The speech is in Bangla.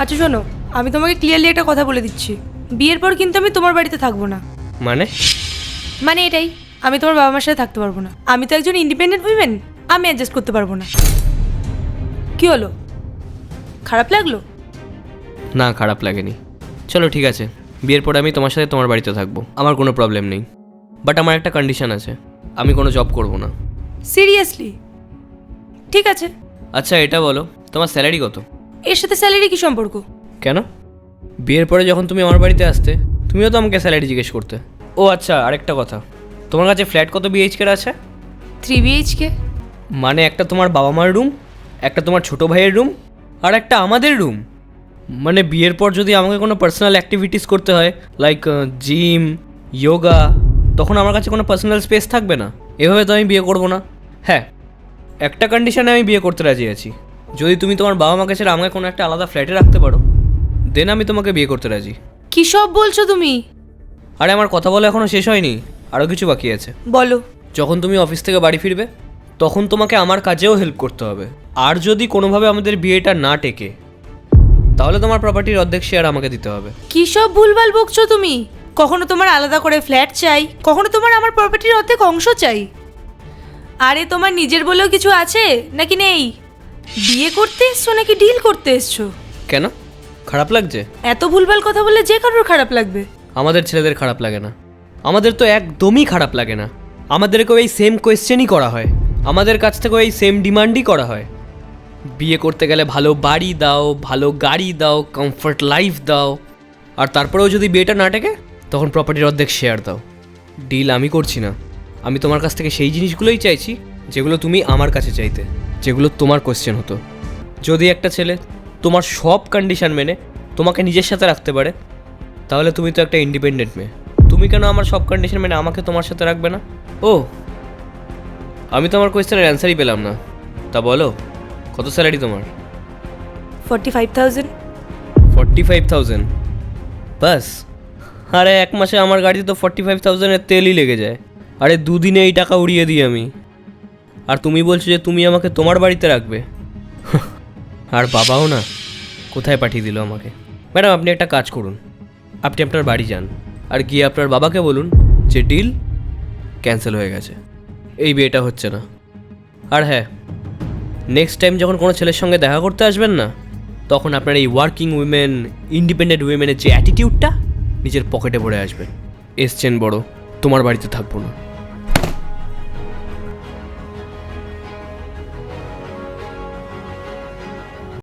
আচ্ছা শোনো, আমি তোমাকে ক্লিয়ারলি একটা কথা বলে দিচ্ছি, বিয়ের পর কিন্তু আমি তোমার বাড়িতে থাকবো না। মানে এটাই, আমি তোমার বাবা মার সাথে থাকতে পারবো না। আমি তো একজন ইন্ডিপেন্ডেন্ট উইমেন, আমি অ্যাডজাস্ট করতে পারবো না। কি হলো, খারাপ লাগলো? না, খারাপ লাগেনি। চলো ঠিক আছে, বিয়ের পরে আমি তোমার সাথে তোমার বাড়িতে থাকবো, আমার কোনো প্রবলেম নেই। বাট আমার একটা কন্ডিশন আছে, আমি কোনো জব করব না। সিরিয়াসলি? ঠিক আছে। আচ্ছা এটা বলো, তোমার স্যালারি কত? এর সাথে স্যালারি কি সম্পর্ক? কেন, বিয়ের পরে যখন তুমি আমার বাড়িতে আসতে তুমিও তো আমাকে স্যালারি জিজ্ঞেস করতে। ও আচ্ছা, আরেকটা কথা, তোমার কাছে ফ্ল্যাট কত বিএইচকের আছে? 3 BHK। মানে একটা তোমার বাবা মার রুম, একটা তোমার ছোটো ভাইয়ের রুম, আর একটা আমাদের রুম। মানে বিয়ের পর যদি আমাকে কোনো পার্সোনাল অ্যাক্টিভিটিস করতে হয়, লাইক জিম, যোগা, তখন আমার কাছে কোনো পার্সোনাল স্পেস থাকবে না। এভাবে তো আমি বিয়ে করবো না। হ্যাঁ, একটা কন্ডিশনে আমি বিয়ে করতে রাজি আছি, যদি তুমি তোমার বাবা মাকে ছেড়ে আমাকে কোনো একটা আলাদা ফ্ল্যাটে রাখতে পারো, দেন আমি তোমাকে বিয়ে করতে রাজি। কি সব বলছো তুমি? আরে আমার কথা বলা এখনও শেষ হয়নি, আরও কিছু বাকি আছে। বলো। যখন তুমি অফিস থেকে বাড়ি ফিরবে তখন তোমাকে আমার কাজেও হেল্প করতে হবে। আর যদি কোনোভাবে আমাদের বিয়েটা না টেকে তাহলে তোমার প্রপার্টির অর্ধেক শেয়ার আমাকে দিতে হবে। কি সব ভুলভাল বকছো তুমি? কখনো তোমার আলাদা করে ফ্ল্যাট চাই, কখনো তোমার আমার প্রপার্টির অর্ধেক অংশ চাই। আরে তোমার নিজের বলেও কিছু আছে নাকি নেই? বিয়ে করতে এসছো নাকি ডিল করতে এসছো? কেন, খারাপ লাগছে? এত ভুলভাল কথা বললে যে কারোর খারাপ লাগবে। আমাদের ছেলেদের খারাপ লাগে না, আমাদের তো একদমই খারাপ লাগে না। আমাদেরকেও এই সেম কোয়েশ্চেনই করা হয়, আমাদের কাছ থেকেও এই সেম ডিমান্ডই করা হয়। বিয়ে করতে গেলে ভালো বাড়ি দাও, ভালো গাড়ি দাও, কমফর্ট লাইফ দাও, আর তারপরেও যদি বিয়েটা না টেকে তখন প্রপার্টির অর্ধেক শেয়ার দাও। ডিল আমি করছি না, আমি তোমার কাছ থেকে সেই জিনিসগুলোই চাইছি যেগুলো তুমি আমার কাছে চাইতে, যেগুলো তোমার কোয়েশ্চেন হতো। যদি একটা ছেলে তোমার সব কন্ডিশন মেনে তোমাকে নিজের সাথে রাখতে পারে তাহলে তুমি তো একটা ইন্ডিপেন্ডেন্ট মেয়ে, তুমি কেন আমার সব কন্ডিশন মেনে আমাকে তোমার সাথে রাখবে না? ও, আমি তো আমার কোয়েশ্চেনের অ্যান্সারই পেলাম না। তা বলো, কত স্যালারি তোমার? 45,000। 45,000? বাস? আরে এক মাসে আমার গাড়িতে তো 45,000-এর তেলই লেগে যায়। আরে দুদিনে এই টাকা উড়িয়ে দিই আমি, আর তুমি বলছো যে তুমি আমাকে তোমার বাড়িতে রাখবে? আর বাবাও না, কোথায় পাঠিয়ে দিল আমাকে। ম্যাডাম আপনি একটা কাজ করুন, আপনি আপনার বাড়ি যান আর গিয়ে আপনার বাবাকে বলুন যে ডিল ক্যান্সেল হয়ে গেছে, এই বিয়েটা হচ্ছে না। আর হ্যাঁ, নেক্সট টাইম যখন কোনো ছেলের সঙ্গে দেখা করতে আসবেন না, তখন আপনার এই ওয়ার্কিং উইমেন, ইন্ডিপেন্ডেন্ট উইমেনের যে অ্যাটিটিউডটা নিজের পকেটে ভরে আসবেন। এসছেন বড়, তোমার বাড়িতে থাকবো না।